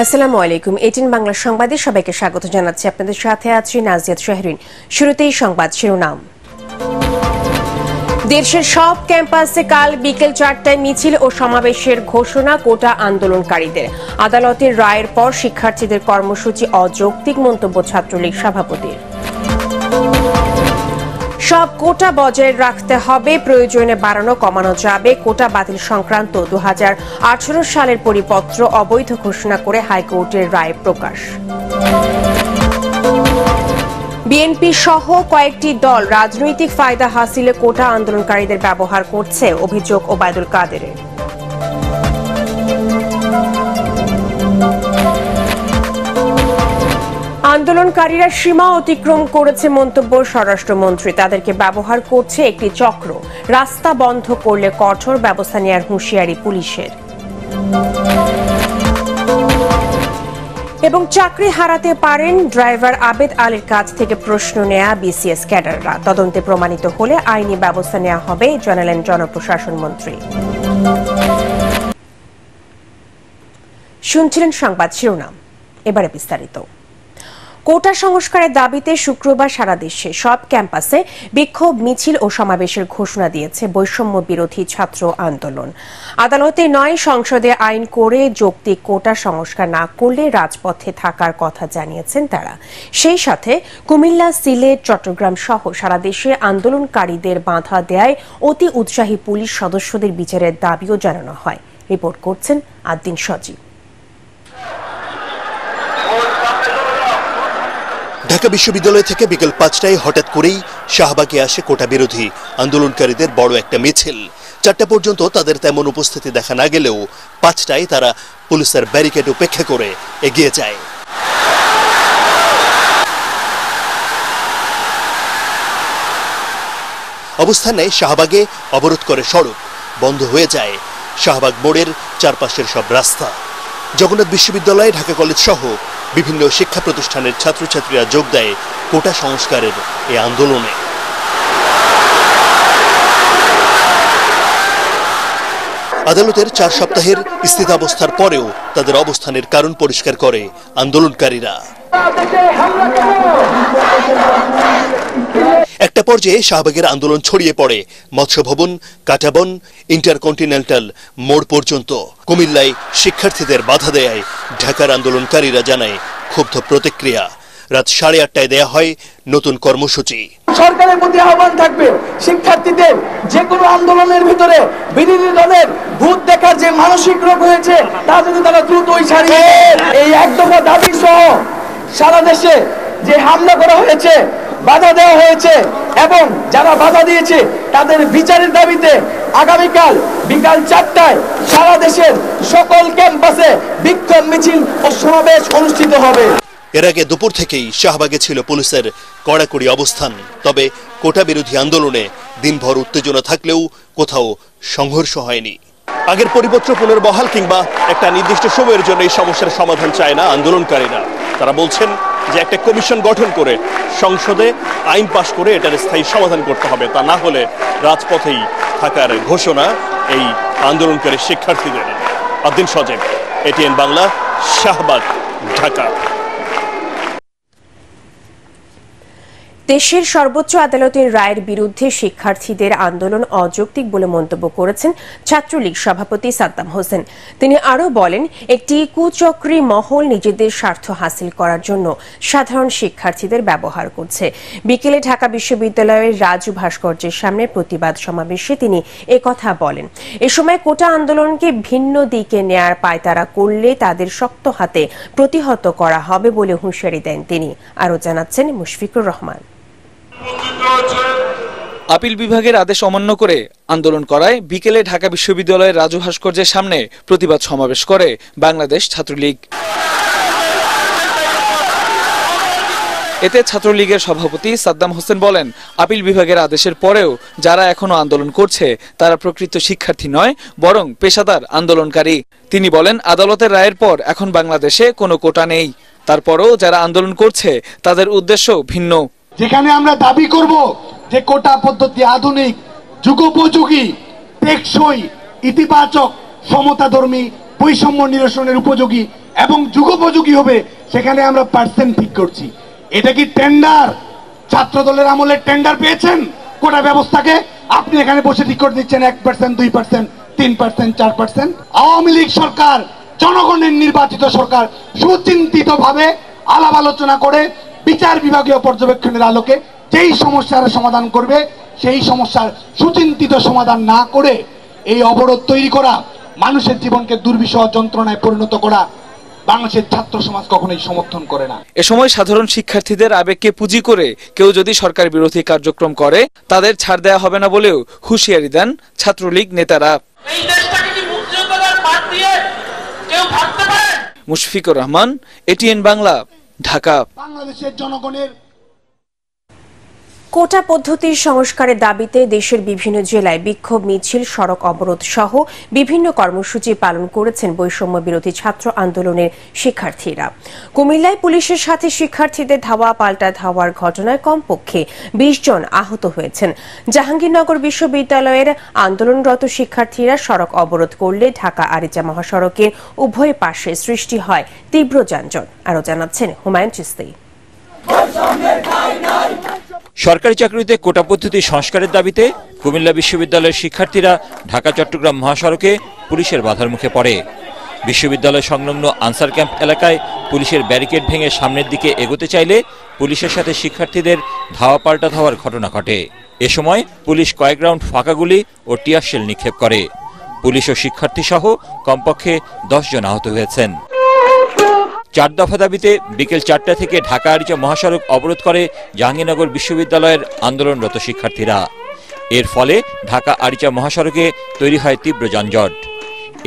আসসালামু আলাইকুম। 18 বাংলা সংবাদে সবাইকে স্বাগত জানাচ্ছি। আপনাদের সাথে আছি নাজিয়াত শাহরিন। শুরুতেই সংবাদ শিরোনাম। দেশের সব ক্যাম্পাসে কাল বিকেল 4টায় মিছিল ও সমাবেশের ঘোষণা কোটা আন্দোলনকারীদের। আদালতের রায়ের পর শিক্ষার্থীদের কর্মসূচি অযৌক্তিক মন্তব্য ছাত্রলীগ সভাপতির। সব কোটা বজায় রাখতে হবে, প্রয়োজনে বাড়ানো কমানো যাবে। কোটা বাতিল সংক্রান্ত 2018 সালের পরিপত্র অবৈধ ঘোষণা করে হাইকোর্টের রায় প্রকাশ। বিএনপি সহ কয়েকটি দল রাজনৈতিক ফায়দা হাসিলে কোটা আন্দোলনকারীদের ব্যবহার করছে, অভিযোগ ওবায়দুল কাদেরের। আন্দোলনকারীরা সীমা অতিক্রম করেছে মন্তব্য স্বরাষ্ট্রমন্ত্রী। তাদেরকে ব্যবহার করছে একটি চক্র। রাস্তা বন্ধ করলে কঠোর ব্যবস্থা নেওয়ার হুঁশিয়ারি পুলিশের। এবং চাকরি হারাতে পারেন ড্রাইভার আবেদ আলীর কাছ থেকে প্রশ্ন নেয়া বিসিএস ক্যাডাররা। তদন্তে প্রমাণিত হলে আইনি ব্যবস্থা নেওয়া হবে, জানালেন জনপ্রশাসন মন্ত্রী। শুনছিলেন সংবাদ শিরোনাম, এবারে বিস্তারিত। কোটা সংস্কারের দাবিতে শুক্রবার সারা দেশে সব ক্যাম্পাসে বিক্ষোভ মিছিল ও সমাবেশের ঘোষণা দিয়েছে বৈষম্য বিরোধী ছাত্র আন্দোলন। আদালতে নয়, সংসদে আইন করে যৌক্তিক কোটা সংস্কার না করলে রাজপথে থাকার কথা জানিয়েছেন তারা। সেই সাথে কুমিল্লা, সিলেট, চট্টগ্রাম সহ সারা দেশে আন্দোলনকারীদের বাধা দেয় অতি উৎসাহী পুলিশ সদস্যদের বিচারের দাবিও জানানো হয়। রিপোর্ট করছেন আদ্দিন সজীব। ঢাকা বিশ্ববিদ্যালয় থেকে বিকেল 5টায় হঠাৎ করেই শাহবাগে আসে কোটা বিরোধী আন্দোলনকারীদের বড় একটা মিছিল। 4টা পর্যন্ত তাদের তেমন উপস্থিতি দেখা না গেলেও 5টায় তারা পুলিশের ব্যারিকেড উপেক্ষা করে এগিয়ে যায়। অবস্থান নেয় শাহবাগে, অবরোধ করে সড়ক, বন্ধ হয়ে যায় শাহবাগ মোড়ের চারপাশের সব রাস্তা। জগন্নাথ বিশ্ববিদ্যালয়, ঢাকা কলেজ সহ বিভিন্ন শিক্ষা প্রতিষ্ঠানের ছাত্রছাত্রীরা যোগ দেয় কোটা সংস্কারের এই আন্দোলনে। আদালতের 4 সপ্তাহের স্থিতাবস্থার পরেও তাদের অবস্থানের কারণ পরিষ্কার করে আন্দোলনকারীরা। একটা পর্যায়ে শাহবাগের আন্দোলন ছড়িয়ে পড়ে মৎস্য ভবন, কাঁটাবন, ইন্টারকন্টিনেন্টাল মোড় পর্যন্ত। কুমিল্লায় শিক্ষার্থীদের বাধা দেয় ঢাকার আন্দোলনকারীরা জানায় ক্ষুব্ধ প্রতিক্রিয়া। রাত 8:30টায় দেয়া হয় নতুন কর্মসূচি। সরকারের প্রতি আহ্বান থাকবে, শিক্ষার্থীদের যে কোনো আন্দোলনের ভিতরে বিরোধী দলের ভূত দেখার যে মানসিক রোগ হয়েছে তা যদি তারা দ্রুতই সারিয়ে এই একদফা দাবি সহ সারা দেশে যে হামলা করা হয়েছে, বাধা দেওয়া হয়েছে এবং যারা বাধা দিয়েছে তাদের বিচারের দাবিতে আগামীকাল বিকাল 4টায় সারা দেশের সকল ক্যাম্পাসে বিক্ষোভ মিছিল ও সমাবেশ অনুষ্ঠিত হবে। এর আগে দুপুর থেকেই শাহবাগে ছিল পুলিশের কড়াকড়ি অবস্থান। তবে কোটা বিরোধী আন্দোলনে দিনভর উত্তেজনা থাকলেও কোথাও সংঘর্ষ হয়নি। আগের পরিপত্র পুনর্বহাল কিংবা একটা নির্দিষ্ট সময়ের জন্য এই সমস্যার সমাধান চায় না আন্দোলনকারীরা। তারা বলছেন যে একটা কমিশন গঠন করে সংসদে আইন পাশ করে এটার স্থায়ী সমাধান করতে হবে, তা না হলে রাজপথেই থাকার ঘোষণা এই আন্দোলনকারী শিক্ষার্থীদের। আদ্দিন সজীব, এটিএন বাংলা, শাহবাগ, ঢাকা। দেশের সর্বোচ্চ আদালতের রায়ের বিরুদ্ধে শিক্ষার্থীদের আন্দোলন অযৌক্তিক বলে মন্তব্য করেছেন ছাত্রলীগ সভাপতি সাদ্দাম হোসেন। তিনি আরও বলেন, একটি কুচক্রী মহল নিজেদের স্বার্থ হাসিল করার জন্য সাধারণ শিক্ষার্থীদের ব্যবহার করছে। বিকেলে ঢাকা বিশ্ববিদ্যালয়ের রাজু ভাস্কর্যের সামনে প্রতিবাদ সমাবেশে তিনি একথা বলেন। এ সময় কোটা আন্দোলনকে ভিন্ন দিকে নেয়ার পায়তারা করলে তাদের শক্ত হাতে প্রতিহত করা হবে বলে হুঁশিয়ারি দেন তিনি। আরও জানাচ্ছেন মুশফিকুর রহমান। আপিল বিভাগের আদেশ অমান্য করে আন্দোলন করায় বিকেলে ঢাকা বিশ্ববিদ্যালয়ের রাজু ভাস্কর্যের সামনে প্রতিবাদ সমাবেশ করে বাংলাদেশ ছাত্রলীগ। এতে ছাত্রলীগের সভাপতি সাদ্দাম হোসেন বলেন, আপিল বিভাগের আদেশের পরেও যারা এখনো আন্দোলন করছে তারা প্রকৃত শিক্ষার্থী নয়, বরং পেশাদার আন্দোলনকারী। তিনি বলেন, আদালতের রায়ের পর এখন বাংলাদেশে কোনো কোটা নেই। তারপরও যারা আন্দোলন করছে তাদের উদ্দেশ্য ভিন্ন। যেখানে আমরা দাবি করব যে কোটা পদ্ধতি আধুনিক, যুগোপযোগী, টেকসই, ইতিবাচক, সমতাধর্মী, বৈষম্য নিরসনের উপযোগী এবং যুগোপযোগী হবে সেখানে আমরা পার্সেন্ট ঠিক করছি। এটা কি টেন্ডার? ছাত্র দলের আমলে টেন্ডার পেয়েছেন কোটা ব্যবস্থাকে? আপনি এখানে বসে ঠিক করে দিচ্ছেন 1%, 2%, 3%, 4%। আওয়ামী লীগ সরকার জনগণের নির্বাচিত সরকার সুচিন্তিত ভাবে আলাপ আলোচনা করে বিচার বিভাগীয় পর্যবেক্ষণের আলোকে যেই সমস্যার সমাধান করবে, সেই সমস্যার সুচিন্তিত সমাধান না করে এই অবরোধ তৈরি করা, মানুষের জীবনকে দুর্বিষহ যন্ত্রণায় পরিণত করা বাংলাদেশের ছাত্র সমাজ কখনোই সমর্থন করে না। এ সময় সাধারণ শিক্ষার্থীদের আবেগকে পুঁজি করে কেউ যদি সরকার বিরোধী কার্যক্রম করে তাদের ছাড় দেওয়া হবে না বলেও হুঁশিয়ারি দেন ছাত্রলীগ নেতারা। মুশফিকুর রহমান, এটিএন বাংলা, ঢাকা। বাংলাদেশের জনগণের কোটা পদ্ধতির সংস্কারের দাবিতে দেশের বিভিন্ন জেলায় বিক্ষোভ মিছিল, সড়ক অবরোধ সহ বিভিন্ন কর্মসূচি পালন করেছেন বৈষম্য বিরোধী ছাত্র আন্দোলনের শিক্ষার্থীরা। কুমিল্লায় পুলিশের সাথে শিক্ষার্থীদের ধাওয়া পাল্টা ধাওয়ার ঘটনায় কমপক্ষে 20 জন আহত হয়েছেন। জাহাঙ্গীরনগর বিশ্ববিদ্যালয়ের আন্দোলনরত শিক্ষার্থীরা সড়ক অবরোধ করলে ঢাকা আরিচা মহাসড়কের উভয় পাশে সৃষ্টি হয় তীব্র যানজট। আরও জানাচ্ছেন হুমায়ুন চিস্তি। সরকারি চাকরিতে কোটা পদ্ধতি সংস্কারের দাবিতে কুমিল্লা বিশ্ববিদ্যালয়ের শিক্ষার্থীরা ঢাকা চট্টগ্রাম মহাসড়কে পুলিশের বাধার মুখে পড়ে। বিশ্ববিদ্যালয় সংলগ্ন আনসার ক্যাম্প এলাকায় পুলিশের ব্যারিকেড ভেঙে সামনের দিকে এগোতে চাইলে পুলিশের সাথে শিক্ষার্থীদের ধাওয়া পাল্টা ধাওয়ার ঘটনা ঘটে। এ সময় পুলিশ কয়েক রাউন্ড ফাঁকা গুলি ও টিয়ার শেল নিক্ষেপ করে। পুলিশ ও শিক্ষার্থী সহ কমপক্ষে 10 জন আহত হয়েছেন। 4 দফা দাবিতে বিকেল 4টা থেকে ঢাকা আরিচা মহাসড়ক অবরোধ করে জাহাঙ্গীরনগর বিশ্ববিদ্যালয়ের আন্দোলনরত শিক্ষার্থীরা। এর ফলে ঢাকা আরিচা মহাসড়কে তৈরি হয় তীব্র যানজট।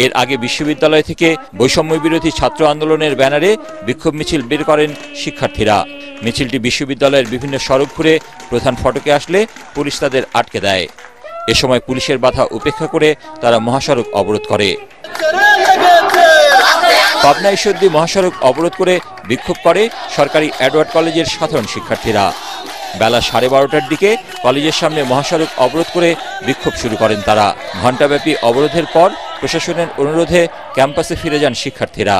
এর আগে বিশ্ববিদ্যালয় থেকে বৈষম্য বিরোধী ছাত্র আন্দোলনের ব্যানারে বিক্ষোভ মিছিল বের করেন শিক্ষার্থীরা। মিছিলটি বিশ্ববিদ্যালয়ের বিভিন্ন সড়ক ঘুরে প্রধান ফটকে আসলে পুলিশ তাদের আটকে দেয়। এ সময় পুলিশের বাধা উপেক্ষা করে তারা মহাসড়ক অবরোধ করে। পাবনা ঈশ্বরদী মহাসড়ক অবরোধ করে বিক্ষোভ করে সরকারি এডওয়ার্ড কলেজের সাধারণ শিক্ষার্থীরা। বেলা 12:30টার দিকে কলেজের সামনে মহাসড়ক অবরোধ করে বিক্ষোভ শুরু করেন তারা। ঘণ্টাব্যাপী অবরোধের পর প্রশাসনের অনুরোধে ক্যাম্পাসে ফিরে যান শিক্ষার্থীরা।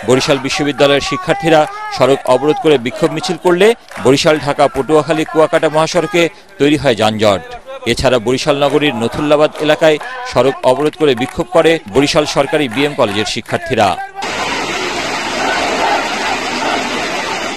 বরিশাল বিশ্ববিদ্যালয়ের শিক্ষার্থীরা সড়ক অবরোধ করে বিক্ষোভ মিছিল করলে বরিশাল ঢাকা পটুয়াখালী কুয়াকাটা মহাসড়কে তৈরি হয় যানজট। এছাড়া বরিশাল নগরীর নথুল্লাবাদ এলাকায় সড়ক অবরোধ করে বিক্ষোভ করে বরিশাল সরকারি বিএম কলেজের শিক্ষার্থীরা।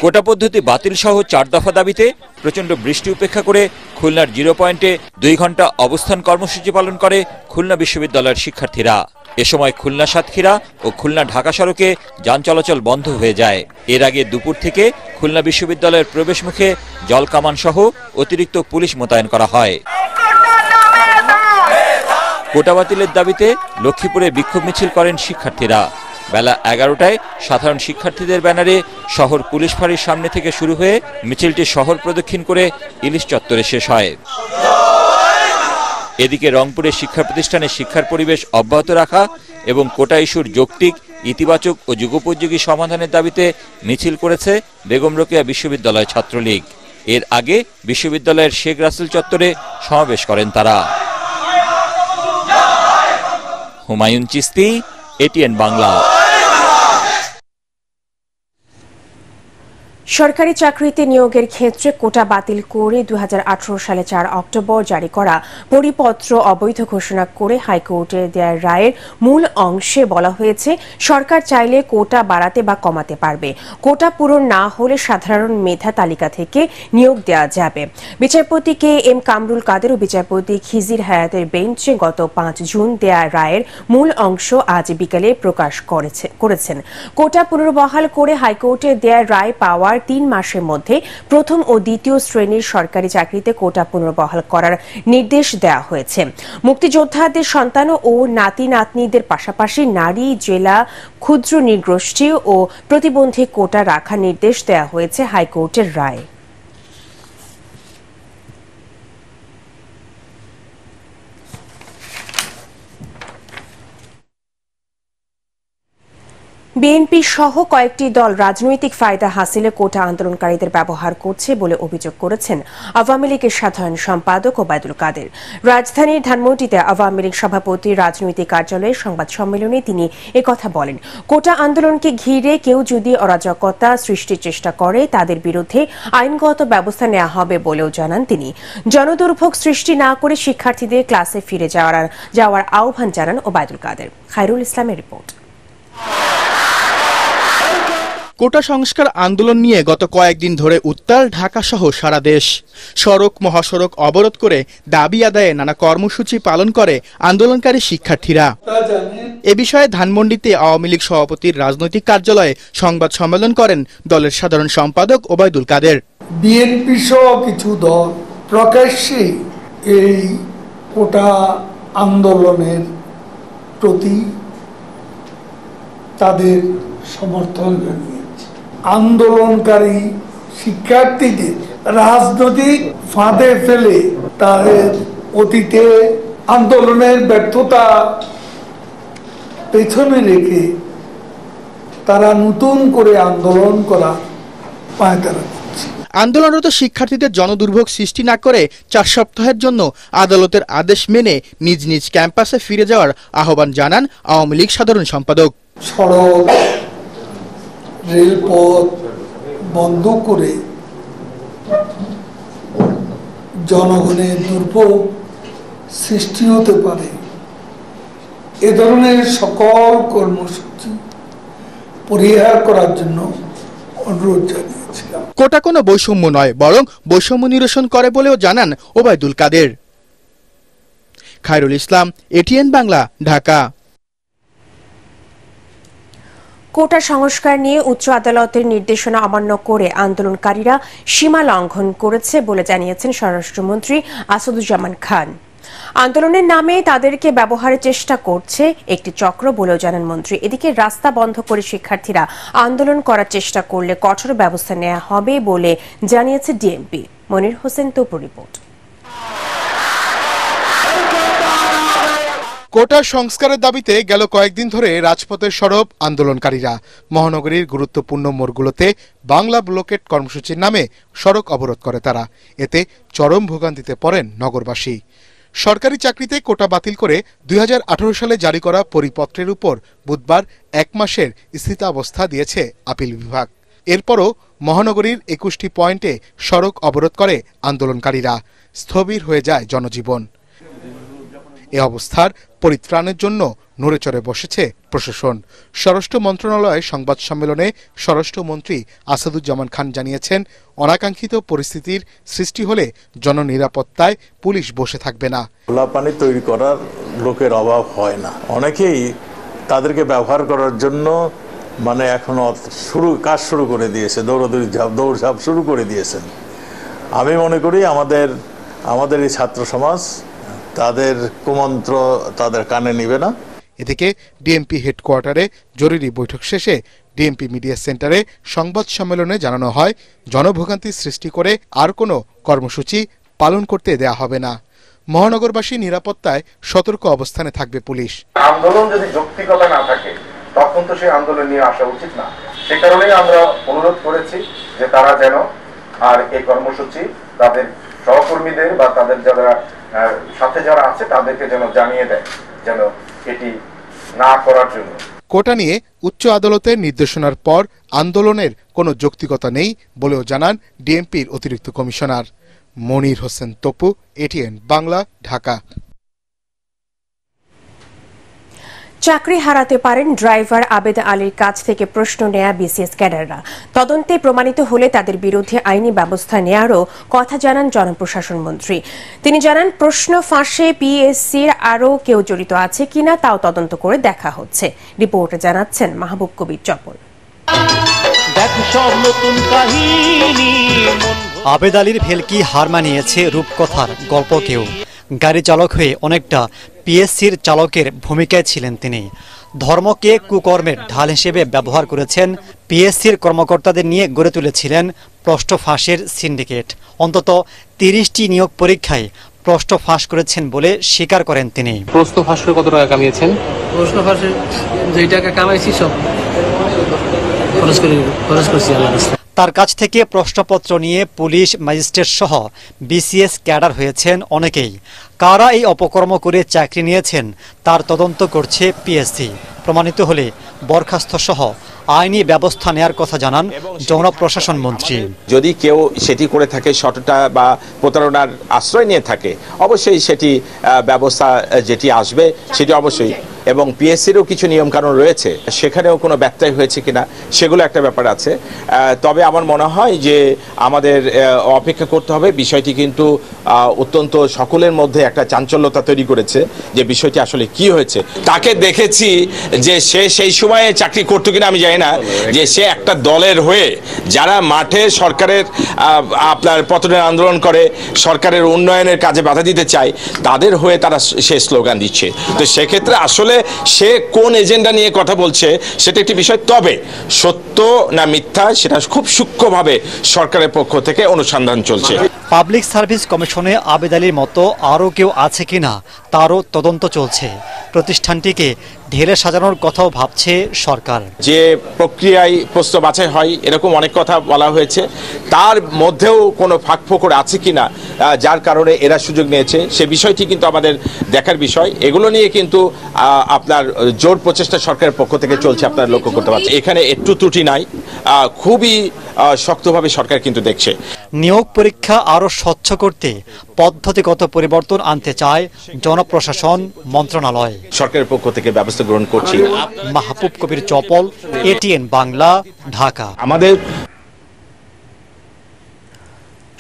কোটা পদ্ধতি বাতিল সহ 4 দফা দাবিতে প্রচণ্ড বৃষ্টি উপেক্ষা করে খুলনার 0 পয়েন্টে 2 ঘণ্টা অবস্থান কর্মসূচি পালন করে খুলনা বিশ্ববিদ্যালয়ের শিক্ষার্থীরা। এ সময় খুলনা সাতক্ষীরা ও খুলনা ঢাকা সড়কে যান চলাচল বন্ধ হয়ে যায়। এর আগে দুপুর থেকে খুলনা বিশ্ববিদ্যালয়ের প্রবেশ মুখে জল কামান সহ অতিরিক্ত পুলিশ মোতায়েন করা হয়। কোটা বাতিলের দাবিতে লক্ষ্মীপুরে বিক্ষোভ মিছিল করেন শিক্ষার্থীরা। বেলা 11টায় সাধারণ শিক্ষার্থীদের ব্যানারে শহর পুলিশ ফাঁড়ির সামনে থেকে শুরু হয়ে মিছিলটি শহর প্রদক্ষিণ করে ইলিশ চত্বরে শেষ হয়। এদিকে রংপুরের শিক্ষা প্রতিষ্ঠানে শিক্ষার পরিবেশ অব্যাহত রাখা এবং কোটা ইস্যুর যৌক্তিক, ইতিবাচক ও যুগোপযোগী সমাধানের দাবিতে মিছিল করেছে বেগম রোকেয়া বিশ্ববিদ্যালয় ছাত্রলীগ। এর আগে বিশ্ববিদ্যালয়ের শেখ রাসেল চত্বরে সমাবেশ করেন তারা। হুমায়ুন চিস্তি, এটিএন বাংলা। সরকারি চাকরিতে নিয়োগের ক্ষেত্রে কোটা বাতিল করে 2018 সালে 4 অক্টোবর জারি করা পরিপত্র অবৈধ ঘোষণা করে হাইকোর্টে দেওয়া রায়ের মূল অংশে বলা হয়েছে, সরকার চাইলে কোটা বাড়াতে বা কমাতে পারবে। কোটা পূরণ না হলে সাধারণ মেধা তালিকা থেকে নিয়োগ দেওয়া যাবে। বিচারপতি কে এম কামরুল কাদের ও বিচারপতি খিজির হায়াতের বেঞ্চে গত 5 জুন দেয়া রায়ের মূল অংশ আজ বিকেলে প্রকাশ করেছেন। কোটা পুনর্বহাল করে হাইকোর্টে দেয়া রায় পাওয়ার 3 মাসের মধ্যে প্রথম ও দ্বিতীয় শ্রেণীর সরকারি চাকরিতে কোটা পুনর্বহাল করার নির্দেশ দেওয়া হয়েছে। মুক্তিযোদ্ধাদের সন্তান ও নাতি নাতনিদের পাশাপাশি নারী, জেলা, ক্ষুদ্র নৃগোষ্ঠী ও প্রতিবন্ধী কোটা রাখার নির্দেশ দেওয়া হয়েছে হাইকোর্টের রায়। বিএনপি সহ কয়েকটি দল রাজনৈতিক ফায়দা হাসিলে কোটা আন্দোলনকারীদের ব্যবহার করছে বলে অভিযোগ করেছেন আওয়ামী লীগের সাধারণ সম্পাদক ওবায়দুল কাদের। রাজধানীর ধানমন্ডিতে আওয়ামী লীগ সভাপতির রাজনৈতিক কার্যালয়ে সংবাদ সম্মেলনে তিনি একথা বলেন। কোটা আন্দোলনকে ঘিরে কেউ যদি অরাজকতা সৃষ্টির চেষ্টা করে তাদের বিরুদ্ধে আইনগত ব্যবস্থা নেওয়া হবে বলেও জানান তিনি। জনদুর্ভোগ সৃষ্টি না করে শিক্ষার্থীদের ক্লাসে ফিরে যাওয়ার আহ্বান জানান ওবায়দুল কাদের। খায়রুল ইসলামের রিপোর্ট। কোটা সংস্কার আন্দোলন নিয়ে গত কয়েকদিন ধরে উত্তাল ঢাকা সহ সারা দেশ। সড়ক মহাসড়ক অবরোধ করে দাবি আদায়ে নানা কর্মসূচি পালন করে আন্দোলনকারী শিক্ষার্থীরা। এ বিষয়ে ধানমন্ডিতে আওয়ামী লীগ সভাপতির রাজনৈতিক কার্যালয়ে সংবাদ সম্মেলন করেন দলের সাধারণ সম্পাদক ওবায়দুল কাদের। বিএনপি সহ কিছু দল প্রকাশ্যে এই কোটা আন্দোলনের প্রতি তাদের সমর্থন জানিয়েছে। আন্দোলনকারী শিক্ষার্থীদের রাজনৈতিক ফাঁদে ফেলে তাদের অতীতে আন্দোলনের ব্যর্থতা পেছনে রেখে তারা নতুন করে আন্দোলন করা পায়তারা করছে। আন্দোলনরত শিক্ষার্থীদের জনদুর্ভোগ সৃষ্টি না করে 4 সপ্তাহের জন্য আদালতের আদেশ মেনে নিজ নিজ ক্যাম্পাসে ফিরে যাওয়ার আহ্বান জানান আওয়ামী লীগ সাধারণ সম্পাদক। সড়ক রেলপথ বন্ধ করে জনগণের দুর্ভোগ সৃষ্টি হতে পারে এ ধরনের সকল কর্মসূচি পরিহার করার জন্য অনুরোধ জানিয়েছিলাম। কোটা কোনো বৈষম্য নয়, বরং বৈষম্য নিরসন করে বলেও জানান ওবায়দুল কাদের। খায়রুল ইসলাম, এটিএন বাংলা, ঢাকা। কোটা সংস্কার নিয়ে উচ্চ আদালতের নির্দেশনা অমান্য করে আন্দোলনকারীরা সীমা লঙ্ঘন করেছে বলে জানিয়েছেন স্বরাষ্ট্রমন্ত্রী আসাদুজ্জামান খান। আন্দোলনের নামে তাদেরকে ব্যবহারের চেষ্টা করছে একটি চক্র বলেও জানান মন্ত্রী। এদিকে রাস্তা বন্ধ করে শিক্ষার্থীরা আন্দোলন করার চেষ্টা করলে কঠোর ব্যবস্থা নেওয়া হবে বলে জানিয়েছে ডিএমপি। মনির হোসেন তপুর রিপোর্ট। কোটা সংস্কারের দাবিতে গেল কয়েকদিন ধরে রাজপথে সরব আন্দোলনকারীরা। মহানগরীর গুরুত্বপূর্ণ মোড়গুলোতে বাংলা ব্লকেট কর্মসূচির নামে সড়ক অবরোধ করে তারা। এতে চরম ভোগান্তিতে পড়েন নগরবাসী। সরকারি চাকরিতে কোটা বাতিল করে 2018 সালে জারি করা পরিপত্রের উপর বুধবার 1 মাসের স্থিতাবস্থা দিয়েছে আপিল বিভাগ। এরপরও মহানগরীর 21টি পয়েন্টে সড়ক অবরোধ করে আন্দোলনকারীরা। স্থবির হয়ে যায় জনজীবন। এ অবস্থার পরিত্রাণের জন্য নড়েচড়ে বসেছে প্রশাসন। স্বরাষ্ট্র মন্ত্রণালয়ে সংবাদ সম্মেলনে স্বরাষ্ট্রমন্ত্রী আসাদুজ্জামান খান জানিয়েছেন, অনাকাঙ্ক্ষিত পরিস্থিতির সৃষ্টি হলে জননিরাপত্তায় পুলিশ বসে থাকবে না। খোলা পানি তৈরি করার লোকের অভাব হয় না। অনেকেই তাদেরকে ব্যবহার করার জন্য এখনো কাজ শুরু করে দিয়েছে, দৌড়ঝাঁপ শুরু করে দিয়েছেন। আমি মনে করি আমাদের এই ছাত্র সমাজ তাদের কুমন্ত্র তাদের কানে নিবে না। এদিকে ডিএমপি হেডকোয়ার্টারে জরুরি বৈঠক শেষে ডিএমপি মিডিয়া সেন্টারে সংবাদ সম্মেলনে জানানো হয়, জনভোগান্তি সৃষ্টি করে আর কোনো কর্মসূচি পালন করতে দেয়া হবে না। মহানগরবাসী নিরাপত্তায় সতর্ক অবস্থানে থাকবে পুলিশ। আন্দোলন যদি যৌক্তিকতা না থাকে তখন তো সেই আন্দোলন নিয়ে আসা উচিত না। সে কারণেই আমরা অনুরোধ করেছি যে তারা যেন আর এই কর্মসূচি তাদের সহকর্মীদের বা তাদের সাথে যারা আছে তাদেরকে যেন জানিয়ে দেয় যেন এটি না করার জন্য। কোটা নিয়ে উচ্চ আদালতের নির্দেশনার পর আন্দোলনের কোনো যৌক্তিকতা নেই বলেও জানান ডিএমপির অতিরিক্ত কমিশনার মনির হোসেন তপু, এটিএন বাংলা, ঢাকা। চাকরি হারাতে পারেন ড্রাইভার আবেদ আলীর কাছ থেকে প্রশ্ন নেয়া বিসিএস ক্যাডাররা। তদন্তে প্রমাণিত হলে তাদের বিরুদ্ধে আইনি ব্যবস্থা নেয়ারও কথা জানান জনপ্রশাসন মন্ত্রী। তিনি জানান, প্রশ্ন ফাঁসে পিএসসির আরও কেউ জড়িত আছে কিনা তাও তদন্ত করে দেখা হচ্ছে। রিপোর্টে জানাচ্ছেন মাহবুব কবির চপল। আবেদ আলীর ভেলকি হার মানিয়েছে রূপকথার গল্পকেও। গাড়ি চালক হয়ে অনেকটা পিএসসির চালকের ভূমিকায় ছিলেন তিনি। ধর্মকে কুকর্মের ঢাল হিসেবে ব্যবহার করেছেন। পিএসসির কর্মকর্তাদের নিয়ে গড়ে তুলেছিলেন প্রশ্ন ফাঁসের সিন্ডিকেট। অন্তত 30টি নিয়োগ পরীক্ষায় প্রশ্ন ফাঁস করেছেন বলে স্বীকার করেন তিনি। প্রশ্ন ফাঁস করে কত টাকা কামিয়েছেন? প্রশ্ন ফাঁসে যেই টাকা কামাইছি সব খরচ করছি আল্লাহর রাস্তায়। তার কাছ থেকে প্রশ্নপত্র নিয়ে পুলিশ, ম্যাজিস্ট্রেট সহ বিসিএস ক্যাডার হয়েছেন অনেকেই। কারা এই অপকর্ম করে চাকরি নিয়েছেন তার তদন্ত করছে পিএসসি। প্রমাণিত হলে বরখাস্ত সহ আইনি ব্যবস্থা নেয়ার কথা জানান জনপ্রশাসন মন্ত্রী। যদি কেউ সেটি করে থাকে, সততা বা প্রতারণার আশ্রয় নিয়ে থাকে, অবশ্যই সেটি ব্যবস্থা যেটি আসবে সেটি অবশ্যই, এবং পিএসসিরও কিছু নিয়মকানুন রয়েছে, সেখানেও কোনো ব্যত্যয় হয়েছে কিনা সেগুলো একটা ব্যাপার আছে। তবে আমার মনে হয় যে আমাদের অপেক্ষা করতে হবে। বিষয়টি কিন্তু অত্যন্ত সকলের মধ্যে একটা চাঞ্চল্যতা তৈরি করেছে যে বিষয়টি আসলে কি হয়েছে। তাকে দেখেছি যে সে সেই সময়ে চাকরি করতো কিনা আমি জানি না, যে সে একটা দলের হয়ে যারা মাঠে সরকারের আপনার পতনের আন্দোলন করে, সরকারের উন্নয়নের কাজে বাধা দিতে চায়, তাদের হয়ে তারা সে স্লোগান দিচ্ছে। তো সেক্ষেত্রে আসলে সে কোন এজেন্ডা নিয়ে কথা বলছে সেটা একটি বিষয়, তবে সত্য না মিথ্যা সেটা খুব সূক্ষ্মভাবে সরকারের পক্ষ থেকে অনুসন্ধান চলছে। পাবলিক সার্ভিস কমিশনে আবেদ আলীর মতো আরও কেউ আছে কিনা তারও তদন্ত চলছে। প্রতিষ্ঠানটিকে ঢেলে সাজানোর কথাও ভাবছে সরকার। যে প্রক্রিয়ায় প্রশ্ন বাছাই হয় এরকম অনেক কথা বলা হয়েছে, তার মধ্যেও কোনো ফাঁকফোকর আছে কিনা যার কারণে এরা সুযোগ নিয়েছে, সে বিষয়টি কিন্তু আমাদের দেখার বিষয়। এগুলো নিয়ে কিন্তু আপনার জোর প্রচেষ্টা সরকারের পক্ষ থেকে চলছে, আপনারা লক্ষ্য করতে পারছেন। এখানে একটু ত্রুটি নাই, খুবই শক্তভাবে সরকার কিন্তু দেখছে। নিয়োগ পরীক্ষা আরও স্বচ্ছ করতে পদ্ধতিগত পরিবর্তন আনতে চায় জনপ্রশাসন মন্ত্রণালয়। সরকারের পক্ষ থেকে ব্যবস্থা গ্রহণ করছি। মাহবুব কবির চপল, এটিএন বাংলা, ঢাকা। আমাদের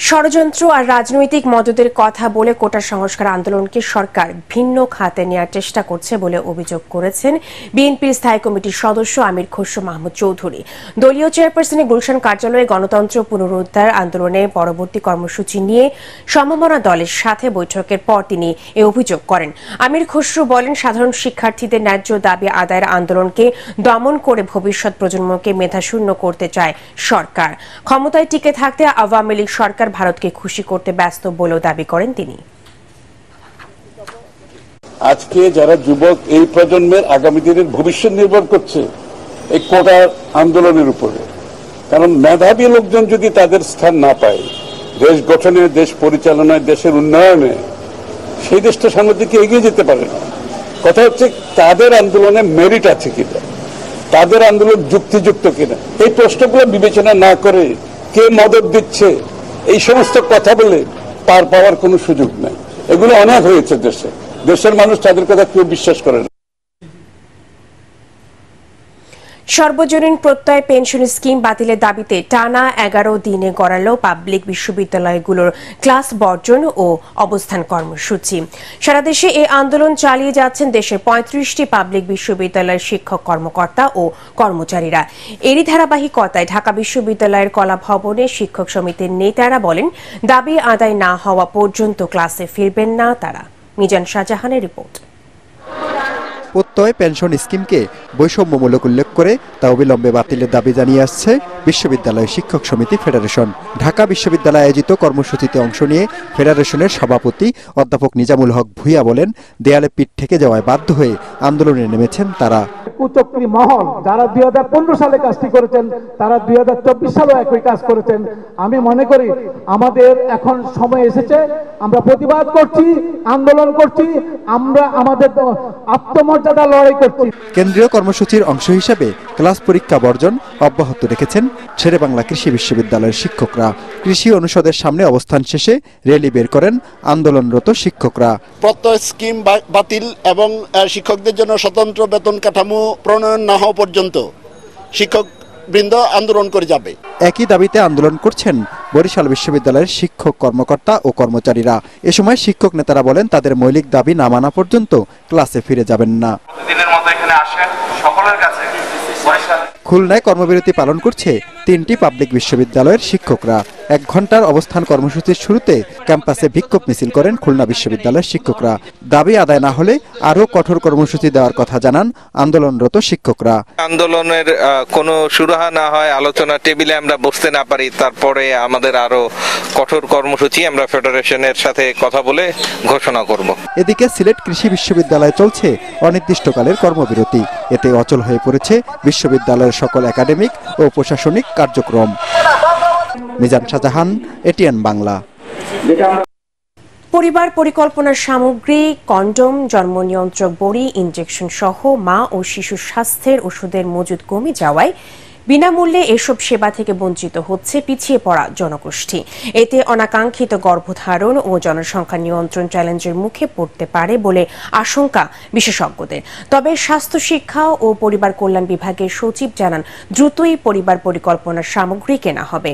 ষড়যন্ত্র আর রাজনৈতিক মদদের কথা বলে কোটা সংস্কার আন্দোলনকে সরকার ভিন্ন খাতে নেওয়ার চেষ্টা করছে বলে অভিযোগ করেছেন বিএনপির স্থায়ী কমিটির সদস্য আমির খসরু মাহমুদ চৌধুরী। দলীয় চেয়ারপারসনের গুলশান কার্যালয়ে গণতন্ত্র পুনরুদ্ধার আন্দোলনে পরবর্তী কর্মসূচি নিয়ে সমমনা দলের সাথে বৈঠকের পর তিনি এ অভিযোগ করেন। আমির খসরু বলেন, সাধারণ শিক্ষার্থীদের ন্যায্য দাবি আদায়ের আন্দোলনকে দমন করে ভবিষ্যৎ প্রজন্মকে মেধাশূন্য করতে চায় সরকার। ক্ষমতায় টিকে থাকতে আওয়ামী লীগ সরকার ভারতকে খুশি করতে ব্যস্ত বলেও দাবি করেন তিনি। আজকে যারা যুবক, এই প্রজন্মের আগামী দিনের ভবিষ্যৎ নির্ভর করছে এই কোটা আন্দোলনের উপরে। কারণ মেধাবী লোকজন যদি তাদের স্থান না পায় দেশ গঠনে, দেশ পরিচালনায়, দেশের উন্নয়নে, সেই দেশটা সামনের দিকে এগিয়ে যেতে পারে না। কথা হচ্ছে তাদের আন্দোলনে মেরিট আছে কিনা, তাদের আন্দোলন যুক্তিযুক্ত কিনা, এই প্রশ্নগুলো বিবেচনা না করে কে মদত দিচ্ছে এই সমস্ত কথা বলে পার পাওয়ার কোনো সুযোগ নাই। এগুলো অনেক হয়েছে দেশে, দেশের মানুষ তাদের কথা কেউ বিশ্বাস করে না। সর্বজনীন প্রত্যয় পেনশন স্কিম বাতিলের দাবিতে টানা 11 দিনে গড়ালো পাবলিক বিশ্ববিদ্যালয়গুলোর ক্লাস বর্জন ও অবস্থান কর্মসূচি। সারা দেশে এই আন্দোলন চালিয়ে যাচ্ছেন দেশের 35টি পাবলিক বিশ্ববিদ্যালয়ের শিক্ষক, কর্মকর্তা ও কর্মচারীরা। এরই ধারাবাহিকতায় ঢাকা বিশ্ববিদ্যালয়ের কলা ভবনে শিক্ষক সমিতির নেতারা বলেন, দাবি আদায় না হওয়া পর্যন্ত ক্লাসে ফিরবেন না তারা। মিজান শাহজাহানের রিপোর্ট। প্রত্যয় পেনশন স্কিমকে বৈষম্যমূলক উল্লেখ করে তা অবিলম্বে বাতিলের দাবি জানিয়ে আসছে বিশ্ববিদ্যালয় শিক্ষক সমিতি ফেডারেশন। ঢাকা বিশ্ববিদ্যালয়ে আয়োজিত কর্মসূচিতে অংশ নিয়ে ফেডারেশনের সভাপতি অধ্যাপক নিজামুল হক ভূঁইয়া বলেন, দেয়ালে পিঠ থেকে যাওয়ায় বাধ্য হয়ে আন্দোলনে নেমেছেন তারা। কুচক্রী মহল যারা 2015 সালে কাজটি করেছেন তারা 2024 সালেও একই কাজ করেছেন। আমি মনে করি আমাদের এখন সময় এসেছে, আমরা প্রতিবাদ করছি, আন্দোলন করছি, আমরা আমাদের আত্মমর্যাদা লড়াই করছি। কেন্দ্রীয় কর্মসূচির অংশ হিসেবে ক্লাস পরীক্ষা বর্জন অব্যাহত রেখেছেন শেরেবাংলা কৃষি বিশ্ববিদ্যালয়ের শিক্ষকরা। কৃষি অনুষদের সামনে অবস্থান শেষে র্যালি বের করেন আন্দোলনরত শিক্ষকরা। প্রত্যয় স্কিম বাতিল এবং শিক্ষকদের জন্য স্বতন্ত্র বেতন কাঠামো প্রণয়ন না হওয়া পর্যন্ত শিক্ষকবৃন্দ আন্দোলন করে যাবে। একই দাবিতে আন্দোলন করছেন বরিশাল বিশ্ববিদ্যালয়ের শিক্ষক, কর্মকর্তা ও কর্মচারীরা। এ সময় শিক্ষক নেতারা বলেন, তাদের মৌলিক দাবি না মানা পর্যন্ত ক্লাসে ফিরে যাবেন না। খুলনায় কর্মবিরতি পালন করছে 3টি পাবলিক বিশ্ববিদ্যালয়ের শিক্ষকরা। 1 ঘন্টার অবস্থান কর্মসূচির শুরুতে ক্যাম্পাসে বিক্ষোভ মিছিল করেন খুলনা বিশ্ববিদ্যালয়ের শিক্ষকরা। দাবি আদায় না হলে আরও কঠোর কর্মসূচি দেওয়ার কথা জানান আন্দোলনরত শিক্ষকরা। আন্দোলনের কোনো সুরাহা না হয়, আলোচনা টেবিলে আমরা বসতে না পারি, তারপরে আমাদের আরো কঠোর কর্মসূচি আমরা ফেডারেশনের সাথে কথা বলে ঘোষণা করব। এদিকে সিলেট কৃষি বিশ্ববিদ্যালয়ে চলছে অনির্দিষ্টকালের কর্মবিরতি। এতে অচল হয়ে পড়েছে বিশ্ববিদ্যালয়ের সকল একাডেমিক ও প্রশাসনিক কার্যক্রম। মিজান শাহজাহান, এটিএন বাংলা। পরিবার পরিকল্পনার সামগ্রী, কন্ডম, জন্ম নিয়ন্ত্রক বড়ি, ইনজেকশন সহ মা ও শিশু স্বাস্থ্যের ওষুধের মজুদ কমে যাওয়ায় বিনামূল্যে এসব সেবা থেকে বঞ্চিত হচ্ছে পিছিয়ে পড়া জনগোষ্ঠী। এতে অনাকাঙ্ক্ষিত গর্ভধারণ ও জনসংখ্যা নিয়ন্ত্রণ চ্যালেঞ্জের মুখে পড়তে পারে বলে আশঙ্কা বিশেষজ্ঞদের। তবে স্বাস্থ্য শিক্ষা ও পরিবার কল্যাণ বিভাগের সচিব জানান, দ্রুতই পরিবার পরিকল্পনার সামগ্রী কেনা হবে।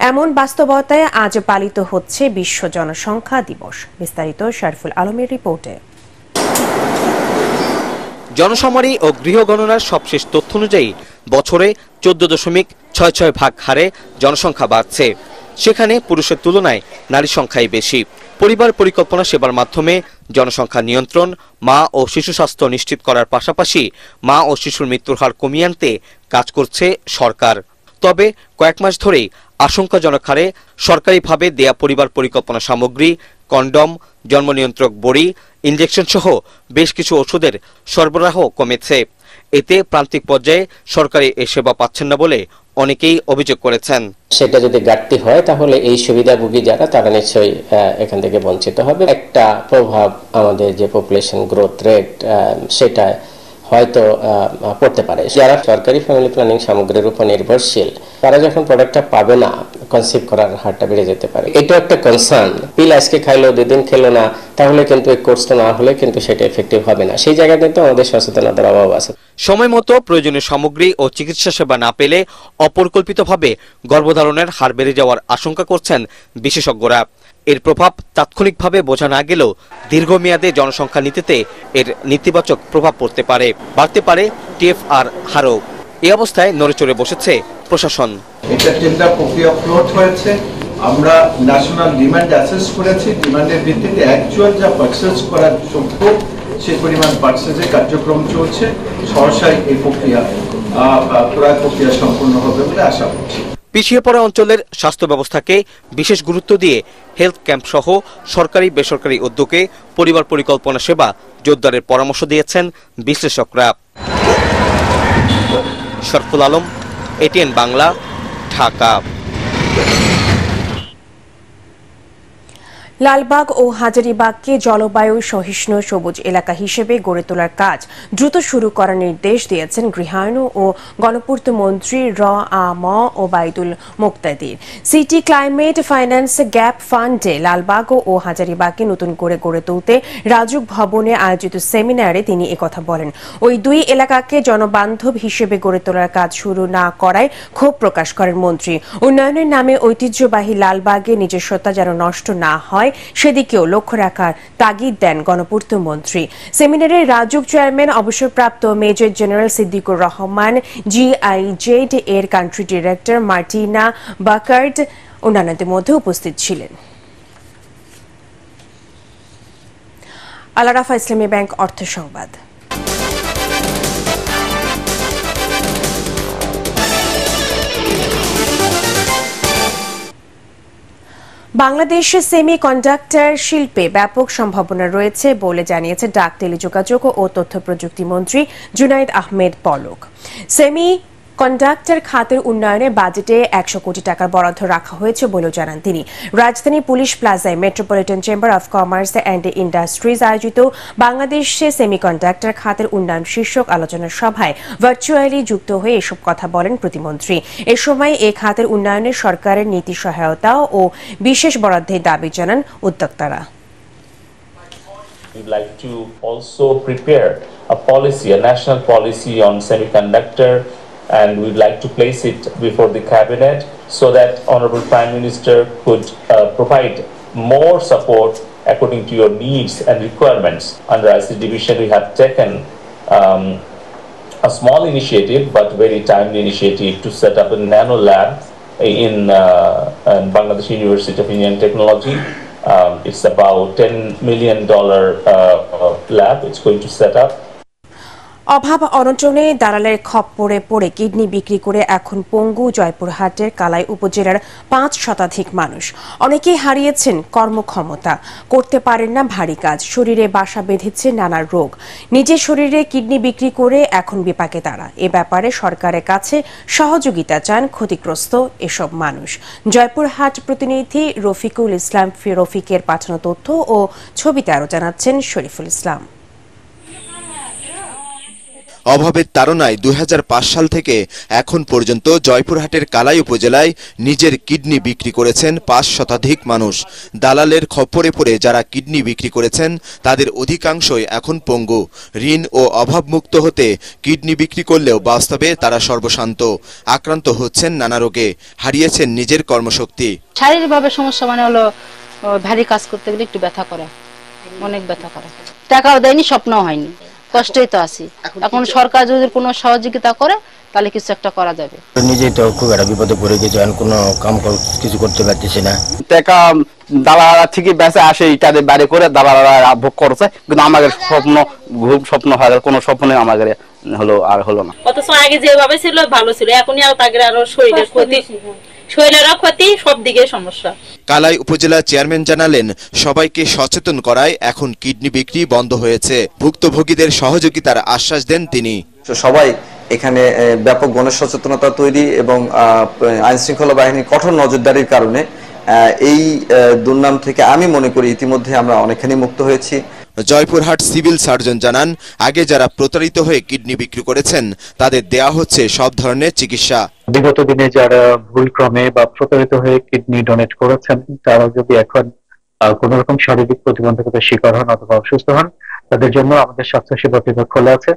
এমন বাস্তবতায় আজ পালিত হচ্ছে বিশ্ব জনসংখ্যা দিবস। বিস্তারিত শরীফুল আলমের রিপোর্টে। জনশুমারি ও গৃহ গণনার সবশেষ তথ্য অনুযায়ী বছরে 14.66 ভাগ হারে জনসংখ্যা বাড়ছে। সেখানে পুরুষের তুলনায় নারী সংখ্যাই বেশি। পরিবার পরিকল্পনা সেবার মাধ্যমে জনসংখ্যা নিয়ন্ত্রণ, মা ও শিশু স্বাস্থ্য নিশ্চিত করার পাশাপাশি মা ও শিশুর মৃত্যুর হার কমিয়ে আনতে কাজ করছে সরকার। তবে কয়েক মাস ধরেই আশঙ্কাজনক হারে সরকারিভাবে দেয়া পরিবার পরিকল্পনা সামগ্রী, কন্ডম, জন্ম নিয়ন্ত্রক বড়ি, ইনজেকশন সহ বেশ কিছু ওষুধের সরবরাহ কমেছে। এতে প্রান্তিক পর্যায়ে সরকারি এই সেবা পাচ্ছেন না বলে অনেকেই অভিযোগ করেছেন। সেটা যদি ঘাটতি হয় তাহলে এই সুবিধাভোগী যারা তারা নিশ্চয়ই এখান থেকে বঞ্চিত হবে। একটা প্রভাব আমাদের যে পপুলেশন গ্রোথ রেট সেটা হয়তো পড়তে পারে। যারা সরকারি ফ্যামিলি প্ল্যানিং সামগ্রীর উপর নির্ভরশীল তারা যখন প্রোডাক্টটা পাবে না, কনসিভ করার হারটা বেড়ে যেতে পারে। এটা একটা কনসার্ন। পিল আজকে খাইলো, 2 দিন খেলো না, তাহলে কিন্তু এই কোর্সটা না হলে কিন্তু সেটা এফেক্টিভ হবে না। সেই জায়গাতে তো আমাদের সচেতনতার অভাব আছে। সময় মতো প্রয়োজনীয় সামগ্রী ও চিকিৎসা সেবা না পেলে অপরিকল্পিতভাবে গর্ভধারণের হার বেড়ে যাওয়ার আশঙ্কা করছেন বিশেষজ্ঞরা। এর প্রভাব তাৎক্ষণিকভাবে বোঝা না গেলেও দীর্ঘমেয়াদে জনসংখ্যা নীতিতে এর নেতিবাচক প্রভাব পড়তে পারে, বাড়তে পারে টিএফআর হারও। এই অবস্থায় নড়েচড়ে বসেছে প্রশাসন। এটা টেন্ডার প্রক্রিয়া ফ্লোট হয়েছে, আমরা ন্যাশনাল ডিমান্ড অ্যাসেস করেছি, ডিমান্ডের ভিত্তিতে অ্যাকচুয়াল যা পারচেজ করার যোগ্য সেই পরিমাণ পারচেজের কার্যক্রম চলছে। সহসাই এই প্রক্রিয়া ক্রয় প্রক্রিয়া সম্পূর্ণ হবে বলে আশা করছি। পিছিয়ে পড়া অঞ্চলের স্বাস্থ্য ব্যবস্থাকে বিশেষ গুরুত্ব দিয়ে হেলথ ক্যাম্প সহ সরকারি বেসরকারি উদ্যোগে পরিবার পরিকল্পনা সেবা জোরদারের পরামর্শ দিয়েছেন বিশ্লেষকরা। শরফুল আলম, এটিএন বাংলা, ঢাকা। লালবাগ ও হাজারীবাগকে জলবায়ু সহিষ্ণু সবুজ এলাকা হিসেবে গড়ে তোলার কাজ দ্রুত শুরু করার নির্দেশ দিয়েছেন গৃহায়ন ও গণপূর্ত মন্ত্রী র.আ.ম. ওবায়দুল মুক্তাদির। সিটি ক্লাইমেট ফাইন্যান্স গ্যাপ ফান্ডে লালবাগ ও হাজারীবাগকে নতুন করে গড়ে তুলতে রাজুক ভবনে আয়োজিত সেমিনারে তিনি একথা বলেন। ওই 2 এলাকাকে জনবান্ধব হিসেবে গড়ে তোলার কাজ শুরু না করায় ক্ষোভ প্রকাশ করেন মন্ত্রী। উন্নয়নের নামে ঐতিহ্যবাহী লালবাগে নিজস্বতা যেন নষ্ট না হয় সেদিকেও লক্ষ্য রাখার তাগিদ দেন গণপূর্ত মন্ত্রী। সেমিনারে রাজুক চেয়ারম্যান অবসরপ্রাপ্ত major general Siddiqur Rahman, GIZ এর কান্ট্রি ডিরেক্টর মার্টিনা বাকার্ড অন্যান্যদের মধ্যে উপস্থিত ছিলেন। আল আরাফা ইসলামী ব্যাংক অর্থ সংবাদ। বাংলাদেশে সেমিকন্ডাক্টর শিল্পে ব্যাপক সম্ভাবনা রয়েছে বলে জানিয়েছে ডাক, টেলিযোগাযোগ ও তথ্য প্রযুক্তি মন্ত্রী জুনাইদ আহমেদ পলক। সেমিকন্ডাক্টর খাতের উন্নয়নে বাজেটে 100 কোটি টাকার বরাদ্দ রাখা হয়েছে বলেও জানান তিনি। রাজধানী পুলিশ প্লাজায় metropolitan chamber of commerce and industries আয়োজিত বাংলাদেশে সেমিকন্ডাক্টর খাতের উন্নয়ন শীর্ষক আলোচনা সভায় ভার্চুয়ালি যুক্ত হয়ে এসব কথা বলেন প্রতিমন্ত্রী। এ সময় এ খাতের উন্নয়নে সরকারের নীতি সহায়তা ও বিশেষ বরাদ্দের দাবি জানান উদ্যোক্তারা। We'd like to also prepare a policy, a national policy on semiconductor, and we'd like to place it before the cabinet so that Honorable Prime Minister could provide more support according to your needs and requirements. Under ICT division, we have taken a small initiative but very timely initiative to set up a nano lab in Bangladesh University of Engineering Technology. It's about $10 million lab it's going to set up. অভাব অনটনে দালালের খপ্পরে পড়ে kidney বিক্রি করে এখন পঙ্গু জয়পুরহাটের কালাই উপজেলার 5 শতাধিক মানুষ। অনেকেই হারিয়েছেন কর্মক্ষমতা, করতে পারেন না ভারী কাজ, শরীরে বাসা বেঁধেছে নানা রোগ। নিজের শরীরে কিডনি বিক্রি করে এখন বিপাকে তারা। এ ব্যাপারে সরকারের কাছে সহযোগিতা চান ক্ষতিগ্রস্ত এসব মানুষ। জয়পুরহাট প্রতিনিধি রফিকুল ইসলাম রফিকের পাঠানো তথ্য ও ছবিতে আরো জানাচ্ছেন শরীফুল ইসলাম। অভাবের তাড়নায় 2005 সাল থেকে এখন পর্যন্ত জয়পুরহাটের কালাই উপজেলায় নিজের কিডনি বিক্রি করেছেন 5 শতাধিক মানুষ। দালালের খপ্পরে পড়ে যারা কিডনি বিক্রি করেছেন তাদের অধিকাংশই এখন পঙ্গু। ঋণ ও অভাবমুক্ত হতে কিডনি বিক্রি করলেও বাস্তবে তারা সর্বশান্ত। আক্রান্ত হচ্ছেন নানা রোগে, হারিয়েছেন নিজের কর্মশক্তি। শারীরিকভাবে সমস্যা মানে হলো ভারী কাজ করতে গেলে একটু ব্যথা করে, অনেক ব্যথা করে। টাকাও দেয়নি, স্বপ্নও হয়নি, কষ্টই তো আছি। এখন সরকার যদি কোনো সহযোগিতা করে তাহলে কিছু একটা করা যাবে। নিজেই তো খুব একটা বিপদে পড়ে গেছি, কোনো কাম কিছু করতে পারতেছি না। টাকা দালালা থেকে বেঁচে আসে, ইটাদের বাড়ি করে দালালা ভোগ করছে, কিন্তু আমাদের স্বপ্ন ঘুম স্বপ্ন হয়, কোনো স্বপ্নে আমাদের হলো আর হলো না। অথচ আগে যেভাবে ছিল ভালো ছিল, এখনই আর তাদের আরো শরীরের ক্ষতি, শরীরের ক্ষতি, সব দিকে সমস্যা। কালাই উপজেলা চেয়ারম্যান জানালেন, সবাইকে সচেতন করায় এখন কিডনি বিক্রি বন্ধ হয়েছে। ভুক্তভোগীদের সহযোগিতার আশ্বাস দেন তিনি। সবাই এখানে ব্যাপক গণসচেতনতা তৈরি এবং আইন শৃঙ্খলা বাহিনীর কঠোর নজরদারির কারণে এই দুর্নাম থেকে আমি মনে করি ইতিমধ্যে আমরা অনেকখানি মুক্ত হয়েছি। জয়পুরহাট সিভিল সার্জন জানান, আগে যারা প্রতারিত হয়ে কিডনি বিক্রি করেছেন তাদের দেয়া হচ্ছে সব ধরনের চিকিৎসা। বিগত দিনে যারা ভুলক্রমে বা প্রতারিত হয়ে কিডনি ডোনেট করেছেন তারা যদি এখন কোন রকম শারীরিক প্রতিবন্ধকতার শিকার হন অথবা অসুস্থ হন, তাদের জন্য আমাদের স্বাস্থ্যসেবা বিভাগ খোলা আছে।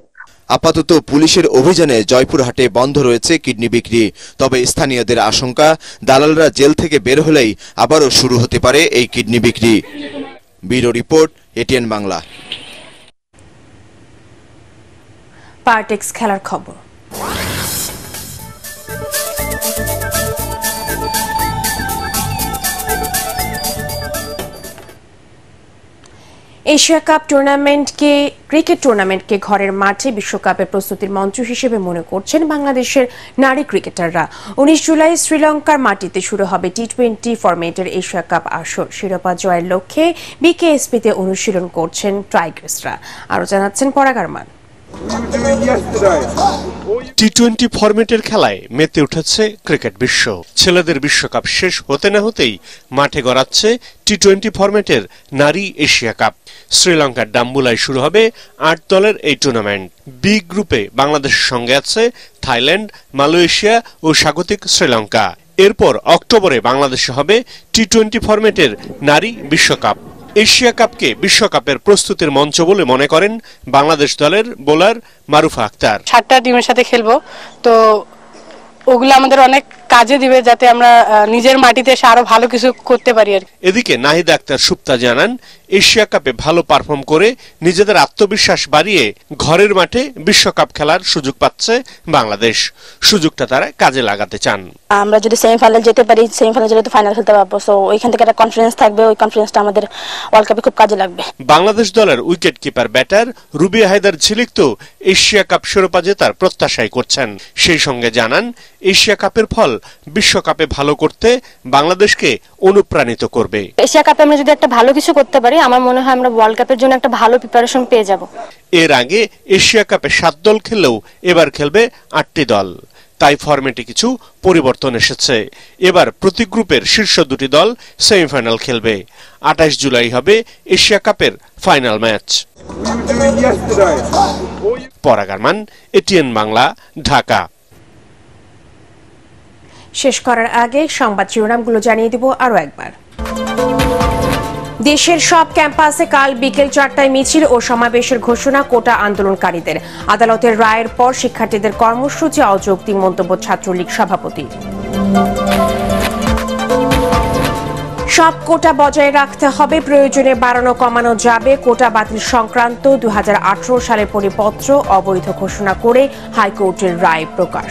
আপাতত পুলিশের অভিযানে জয়পুরহাটে বন্ধ রয়েছে কিডনি বিক্রি। তবে স্থানীয়দের আশঙ্কা, দালালরা জেল থেকে বের হলেই আবারও শুরু হতে পারে এই কিডনি বিক্রি। Bureau report, ATN Bangla. Partex খেলার খবর। এশিয়া কাপ টুর্নামেন্টকে ক্রিকেট টুর্নামেন্টকে ঘরের মাঠে বিশ্বকাপের প্রস্তুতির মঞ্চ হিসেবে মনে করছেন বাংলাদেশের নারী ক্রিকেটাররা। 19 জুলাই শ্রীলঙ্কার মাটিতে শুরু হবে টি20 ফরম্যাটের এশিয়া কাপ আসর। শিরোপা জয়ের লক্ষ্যে বিকেএসপিতে অনুশীলন করছেন টাইগার্সরা। আরো জানাচ্ছেন পরাগ আরমান। টি20 ফরম্যাটের খেলায় মেতে উঠেছে ক্রিকেট বিশ্ব। ছেলেদের বিশ্বকাপ শেষ হতে না হতেই মাঠে গড়াচ্ছে টি20 ফরম্যাটের নারী এশিয়া কাপ। শ্রীলঙ্কার ডাম্বুলায় শুরু হবে 8 দলের এই টুর্নামেন্ট। বি গ্রুপে বাংলাদেশের সঙ্গে আছে থাইল্যান্ড, মালয়েশিয়া ও স্বাগতিক শ্রীলঙ্কা। এরপর অক্টোবরে বাংলাদেশে হবে টি20 ফরম্যাটের নারী বিশ্বকাপ। এশিয়া কাপকে বিশ্বকাপের প্রস্তুতির মঞ্চ বলে মনে করেন বাংলাদেশ দলের বোলার মারুফা আক্তার। 7টা টিমের সাথে খেলবো, তো ওগুলো আমাদের অনেক কাজে দিবে, যাতে আমরা নিজের মাটিতে এসে আরো ভালো কিছু করতে পারি। এদিকে নাহিদ আক্তার সুপ্তা জানান, এশিয়া কাপে ভালো পারফর্ম করে নিজেদের আত্মবিশ্বাস বাড়িয়ে ঘরের মাঠে বিশ্বকাপ খেলার সুযোগ পাচ্ছে বাংলাদেশ। সুযোগটা তারা কাজে লাগাতে চান। আমরা যদি সেমিফাইনাল যেতে পারি, সেমিফাইনাল যেতে ফাইনাল খেলতে পারবো, সো ওইখান থেকে একটা কনফিডেন্স থাকবে, ওই কনফিডেন্সটা আমাদের ওয়ার্ল্ড কাপে খুব কাজে লাগবে। বাংলাদেশ দলের wicket keeper batter Rubya Haider Jhilik তো এশিয়া কাপ শিরোপা জেতার প্রত্যাশাই করছেন। সেই সঙ্গে জানান, এশিয়া কাপের ফল বিশ্বকাপে ভালো করতে বাংলাদেশকে অনুপ্রাণিত করবে। এশিয়া কাপে আমরা যদি একটা ভালো কিছু করতে পারি, আমার মনে হয় আমরা ওয়ার্ল্ড কাপের জন্য একটা ভালো প্রিপারেশন পেয়ে যাব। এর আগে এশিয়া কাপে 7 দল খেললেও এবার খেলবে 8টি দল। তাই ফরম্যাটে কিছু পরিবর্তন এসেছে। এবার প্রতি গ্রুপের শীর্ষ 2টি দল সেমিফাইনাল খেলবে। 28 জুলাই হবে এশিয়া কাপের ফাইনাল ম্যাচ। পরাগ আরমান, এটিএন বাংলা, ঢাকা। শেষ করার আগে সংবাদ শিরোনামগুলো জানিয়ে দেব আরো একবার। দেশের সব ক্যাম্পাসে কাল বিকেল 4টায় মিছিল ও সমাবেশের ঘোষণা কোটা আন্দোলনকারীদের। আদালতের রায়ের পর শিক্ষার্থীদের কর্মসূচি অযৌক্তিক মন্তব্য ছাত্রলীগ সভাপতির। সব কোটা বজায় রাখতে হবে, প্রয়োজনে বাড়ানো কমানো যাবে। কোটা বাতিল সংক্রান্ত 2018 সালের পরিপত্র অবৈধ ঘোষণা করে হাইকোর্টের রায় প্রকাশ।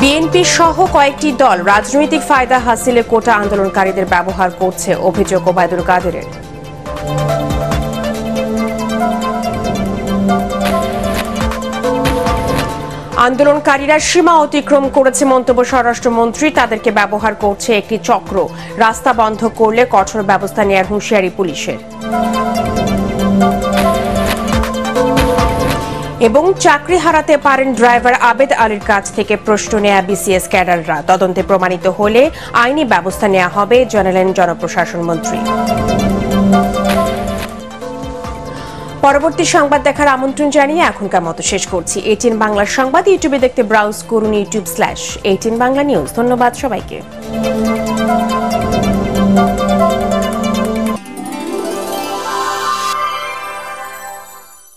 বিএনপি সহ কয়েকটি দল রাজনৈতিক ফায়দা হাসিলে কোটা আন্দোলনকারীদের ব্যবহার করছে, অভিযোগ ওবায়দুল কাদেরের। আন্দোলনকারীরা সীমা অতিক্রম করেছে মন্তব্য স্বরাষ্ট্রমন্ত্রী, তাদেরকে ব্যবহার করছে একটি চক্র, রাস্তা বন্ধ করলে কঠোর ব্যবস্থা নেওয়ার হুঁশিয়ারি পুলিশের। এবং চাকরি হারাতে পারেন ড্রাইভার আবেদ আলীর কাছ থেকে প্রশ্ন নেয়া বিসিএস ক্যাডাররা, তদন্তে প্রমাণিত হলে আইনি ব্যবস্থা নেওয়া হবে জানালেন জনপ্রশাসন মন্ত্রী। পরবর্তী সংবাদ দেখার আমন্ত্রণ জানিয়ে এখনকার মতো শেষ করছি। ATN বাংলার সংবাদ ইউটিউবে দেখতে ব্রাউজ করুন youtube/ATN বাংলা নিউজ। ধন্যবাদ সবাইকে।